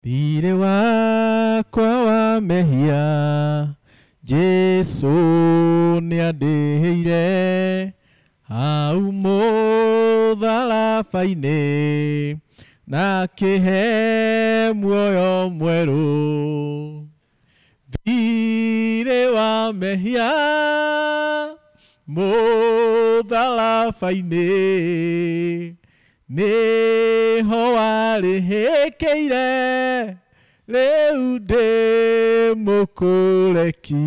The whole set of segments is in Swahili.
Thirĩ wakwa wa mehia Jesu nĩandĩhĩire hau mũtharaba-inĩ na akĩhe muoyo mwerũ. Thirĩ wa mehia mũtharaba-inĩ nĩho warĩhĩkĩire rĩu ndĩ mũkũreki.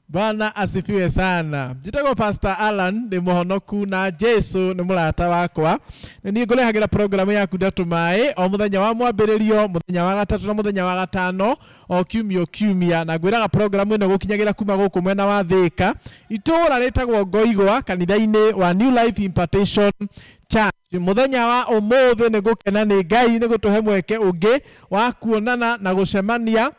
Bwana asifiwe sana. Jitagwo Pastor Alan ndi muhonoku na Jesu ni murata wakwa. Ni ngurehagira programu yaku Ndatumai o muthenya wa mwambiririo, muthenya wa gatatu na muthenya wa gatano o kiumia na ngwiraga programu ino gukinyagira kuma guku mwena wa Thika. Itura ritagwo Ngoigwa kanitha-ini wa New Life Impartation Church. Muthenya wa umuthi ni gukena ni Ngai ni gutuhe mweke ungi wa kuonana na gucemania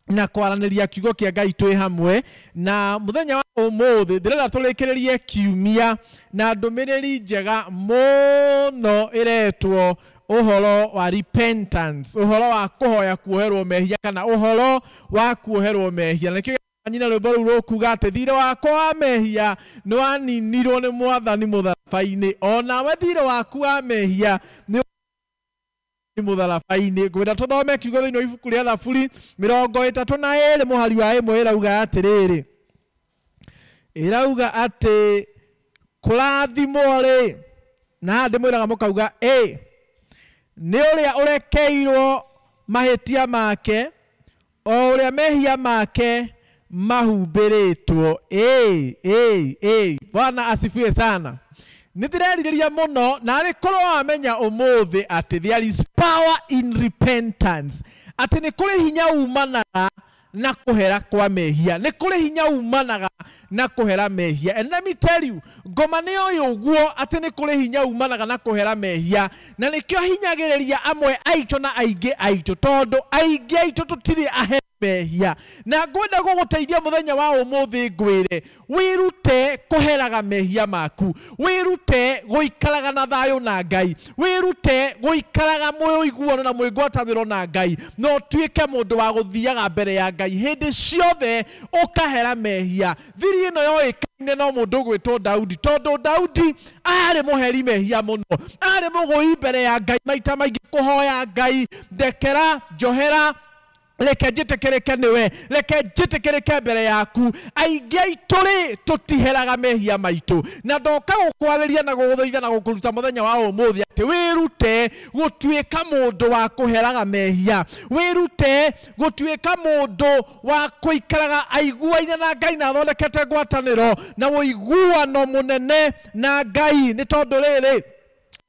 na kwaranĩria kiugo kĩa Ngai twĩ hamwe. Na muthenya wa umuthi ndirenda tũrĩkĩrĩrie kiumia na ndũmĩrĩri njega mũno ĩretwo uhoro wa repentance, uhoro wa kuhoya kuoherwo mehia kana uhoro wa kuoherwo mehia. Nakĩo nyina rwĩmbo rũu rũkuga atĩ thirĩ wakwa wa mehia nĩ waninirwo nĩ Mwathani mũtharaba-inĩ, onawe thirĩ waku wa mehia nĩ mũtharaba-inĩ. Ngwenda tũthome kiugo thĩinĩ wa ibuku rĩa Thaburi 32 mũhari wa 1 ĩrauga atĩrĩrĩ, ĩrauga atĩ kũrathimwo-rĩ, na ndĩmwĩraga mũkauga nĩ ũrĩa ũrekeirwo mahĩtia make, o ũrĩa mehia make mahumbĩrĩtwo. Bwana asifiwe sana. Nĩndĩrerirĩria mũno na arĩ korwo wamenya ũmũthĩ atĩ there is power in repentance, atĩ nĩ kũrĩ hinya umanaga na kuhera kwa mehia, nĩ kũrĩ hinya umanaga na kuhera mehia. And let me tell you, ngoma nĩ ũyũ ũguo atĩ nĩ kũrĩ hinya umanaga na kuhera mehia, na nĩkĩo hinyagĩrĩria amwe aitũ na aingĩ aitũ, tondũ aingĩ aitũ tũtirĩ ahe mehia. Na ngwenda gũgũteithia muthenya wa ũmũthĩ ngwĩre wĩrute kuheraga mehia maku, wĩrute gũikaraga na thayũ na Ngai, wĩrute gũikaraga mũiguano na mwĩgwatanĩro na Ngai, no tuĩke mũndũ wa gũthiaga mbere ya Ngai hĩndĩ ciothe ũkahera mehia. Thiri ĩno yoĩkaine no mũndũ gwĩtwo Daudi, tondũ Daudi arĩ mũheri mehia mũno, arĩ mũgũi mbere ya Ngai maita maingĩ kũhoya Ngai, ndekera, njohera, reke njĩtĩkĩrĩke nĩwe, reke njĩtĩkĩrĩke mbere yaku. Aingĩ aitũ-rĩ tũtiheraga mehia maitũ, na ndoka gũkwarĩria na gũgũthaitha na gũkũruta muthenya wa ũmũthĩ atĩ wĩrute gũtuĩka mũndũ wa kũheraga mehia, wĩrute gũtuĩka mũndũ wa kũikaraga aiguaine na Ngai na athondekete ngwatanĩro na ũiguano mũnene na Ngai. Nĩ tondũ rĩrĩ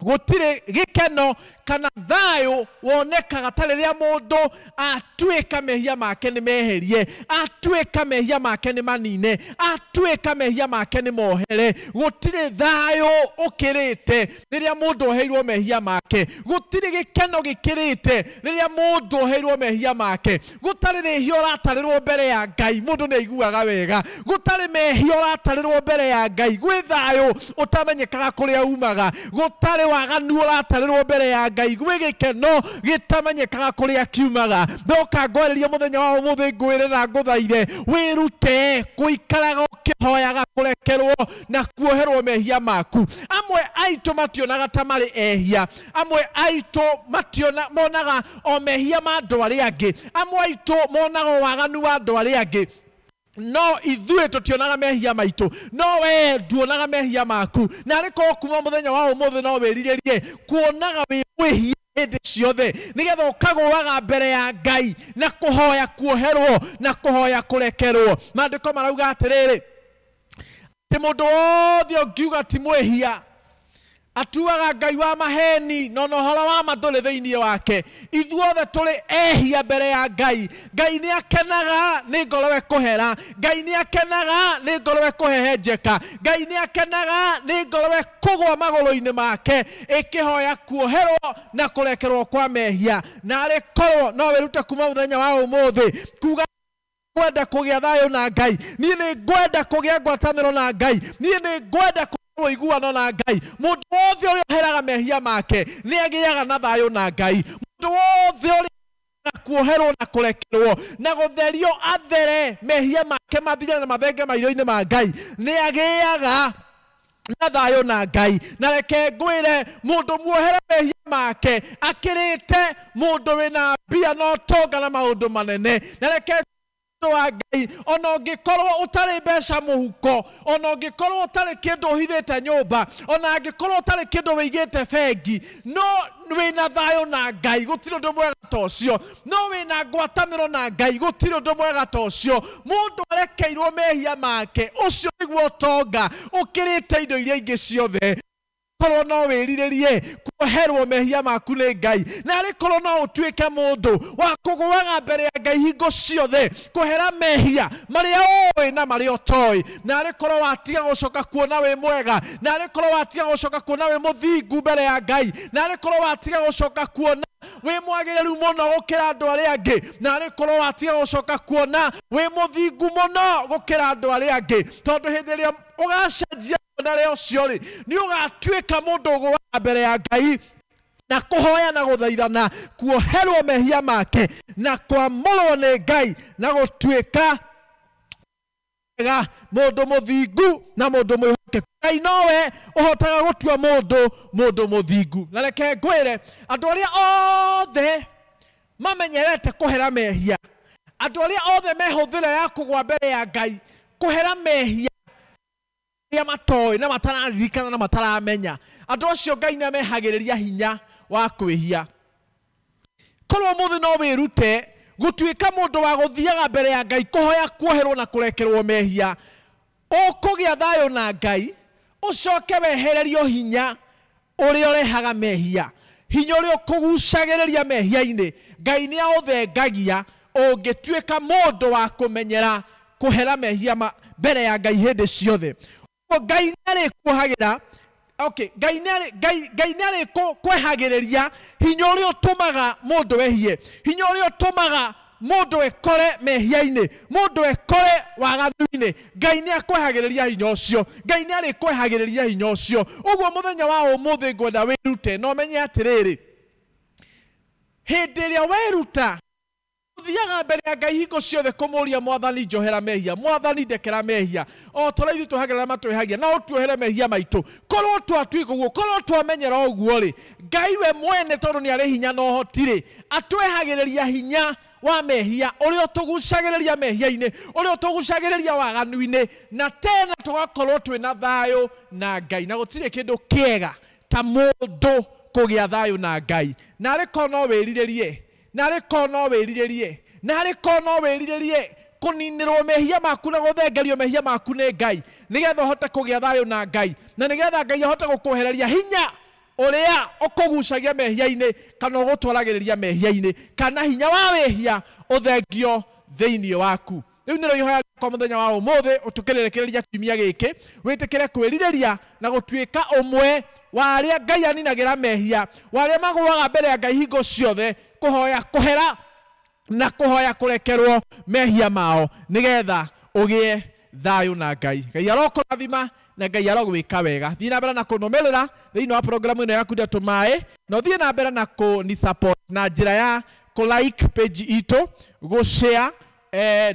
gũtirĩ gĩkeno kana thayũ wonekaga ta rĩrĩa mũndũ atuĩka mehia make nĩ meherie, atuĩka mehia make nĩ manine, atuĩka mehia make nĩ mohere. Gũtirĩ thayũ ũkĩrĩte rĩrĩa mũndũ oheirwo mehia make, gũtirĩ gĩkeno gĩkĩrĩte rĩrĩa mũndũ oheirwo mehia make, gũtarĩ rĩhia ũratarĩrwo mbere ya Ngai mũndũ nĩ aiguaga wega, gũtarĩ mehia ũratarĩrwo mbere ya Ngai gwĩ thayũ ũtamenyekaga kũrĩa umaga, gũtarĩ waganu ũratarĩrwo mbere ya Ngai gwĩ gĩkeno gĩtamenyekaga kũrĩa kiumaga. Ndoka ngwarĩria muthenya wa ũmũthĩ ngwĩre na ngũthaithe wĩrute gũikaraga ũkĩhoyaga kũrekerwo na kuoherwo mehia maku. Amwe aitũ mationaga ta marĩ ehia, amwe aitũ monaga o mehia ma andũ arĩa angĩ, amwe aitũ monaga waganu wa andũ arĩa angĩ, no ithuĩ tũtionaga mehia maitũ, no we nduonaga mehia maku. Na arĩko kuma muthenya wa ũmũthĩ no wĩrirĩrie kuonaga wĩ mwĩhia hĩndĩ ciothe, nĩgetha ũkagũaga mbere ya Ngai na kũhoya kuoherwo na kũhoya kũrekerwo. Maandĩko marauga atĩrĩrĩ, atĩ mũndũ wothe ũngiuga ti mwĩhia atuaga Ngai wa maheni, no ũhoro wa ma ndũrĩ thĩinĩ wake. Ithuothe tũrĩ ehia mbere ya Ngai. Ngai nĩ akenaga nĩ ngorowe kũhera, Ngai nĩ akenaga nĩ ngorowe kũhehenjeka, Ngai nĩ akenaga nĩ ngorowe kũgwa magũrũ-inĩ make ĩkĩhoya kuoherwo na kũrekerwo kwa mehia. Na arĩ korwo no wĩrute kuma mũthenya wa ũmũthĩ kuga ngwenda kũgĩa thayũ na Ngai, niĩ nĩ ngwenda kũgĩa ngwatanĩro na Ngai, niĩ nĩ ngwenda woiguano na Ngai mundu wothe uria heraga mehia make ni agiaga na thayo na Ngai mundu wothe uria kuoherwo na kurekerwo na gutherio athere mehia make mathire na mathenge maitho-ini ma Ngai ni agiaga na thayo na Ngai na reke ngwire mundu muohere mehia make akirite mundu wina mbia no tonga na maundu manene na reke wa Ngai ona ungikorwo utari mbeca muhuko ona ungikorwo utari kindu uhithite nyumba ona ungikorwo utari kindu wigite bengi no wina thayo na Ngai gutiri undu mwega ta ucio no wina ngwataniro na Ngai gutiri undu mwega ta ucio mundu arekeirwo mehia make ucio niguo tonga ukirite indo iria ingi ciothe korwo no wiriririe kuoherwo mehia maku ni Ngai na rikorwo no utuike mundu wa kuguaga mbere ya Ngai hingo ciothe kuhera mehia maria oi na maria otoi na rikorwo watiga gucoka kuona we mwega na rikorwo watiga gucoka kuona we muthingu mbere ya Ngai na rikorwo watiga gucoka kuona we mwagiriru muno gukira andu aria angi na rikorwo watiga gucoka kuona we muthingu muno gukira andu aria angi tondu hindi iria ugacenjia na leo ciori ni ugatuika mundu gwa mbere ya Ngai na kuhoya na guthaithana kuoherwo mehia make na kwamũrwo ni Ngai na gutuika mundu muthingu na mundu mwihokeku Ngai nowe uhotaga gutua mundu muthingu na reke ngwire andu aria othe mamenyerete kuhera mehia andu aria othe mehuthira ya kugwa mbere ya Ngai kuhera mehia ya matoi na matararirikana na mataramenya andu acio Ngai na mehagiriria hinya wa kwihia korwo muthe no wirute gutuika mundu wa guthiaga mbere ya Ngai kuhoya kuoherwo na kurekerwo mehia ukugia thayo na Ngai ucoke wehererio hinya uria urehaga mehia hinya uria ukugucagiriria mehia-ini Ngai ni authengagia ungituika mundu wa kumenyera kuhera mehia mbere ya Ngai hindi ciothe Ngai nari kuhagira Ngai nari kwehagiriria hinya uria utumaga mundu wehie hinya uria utumaga mundu ekore mehia-ini mundu ekore waganu-ini Ngai ni akwehagiriria hinya ucio Ngai nari kwehagiriria hinya ucio uguo muthenya wa umuthi ngwenda wirute no menye atiriri hindi iria weruta thiaga mbere ya Ngai hingo ciothe kumuria mwathani njohera mehia mwathani ndekera mehia o toraithu tuhagera matwehagia no tuohere mehia maitu korwo twatuiguo korwo twamenyera uguo ri Ngai we mwene tondu ni ari hinya no hotire atwehagiriria hinya wa mehia uria tugucagiriria mehia-ini uria tugucagiriria waganu-ini na tena tugakorwo twina thayo na Ngai na gutire kindu kiega ta mundu kugia thayo na Ngai na riko no wiriririe na riko no wiriririe na riko no wiriririe kuninirwo mehia maku na guthengerio mehia maku ni Ngai nigetha uhote kugia thayo na Ngai na nigetha Ngai ahote gukuhereria hinya uria ukugucagia mehia-ini kana ugutwaragiriria mehia-ini kana hinya wa wehia uthengio thiini waku riu niro ihoya kwa muthenya wa umuthi utukirerekereria kiumia giki witikire kwiririria na gutuika umwe wa aria Ngai aninagira mehia wa aria magwaga mbere ya Ngai hingo ciothe kuhoya kuhera na kuhoya kurekerwo mehia mao nigetha ugie thayo na Ngai Ngai arokurathima na Ngai arogwika wega thii na mbere na kunumirira thiini wa programu ino yaku ndia tumae no thii na mbere na ni support na njira ya ku like page itu go share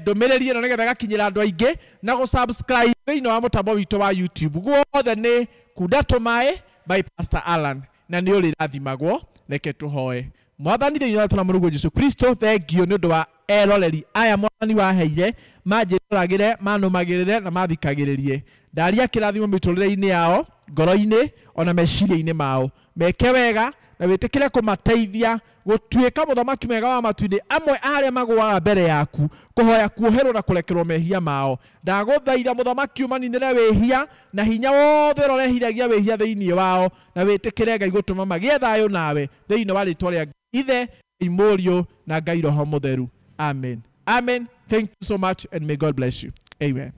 ndumiriri ino nigetha gakinyira andu aingi na go subscribe thiini wa mutambo witu wa YouTube guothe ni Kunda Tumae by Pastor Alan na ni uri rathimagwo reke tuhoe mwathani thiini wa tũramurugo Jesu Kristo thengio ni undu wa eroreri aya mwathani waheire manjiroragire manumagirire na mathikagiririe ndaria kirathimo miturire-ini yao ngoro-ini ona meciria-ini mao meke wega na witikire kumateithia gutuika muthamaki mwega wa matu-ini amwe aria magwaga mbere yaku kuhoya kuoherwo na kurekerwo mehia mao ndaguthaitha muthamaki umaninire wehia na hinya wothe urehithagia wehia thiini wao na witikire Ngai gutuma magie thayo nawe thiini wa ritwa ria Ithe Imurio na Ngai Roho Mutheru amen amen thank you so much and may God bless you amen.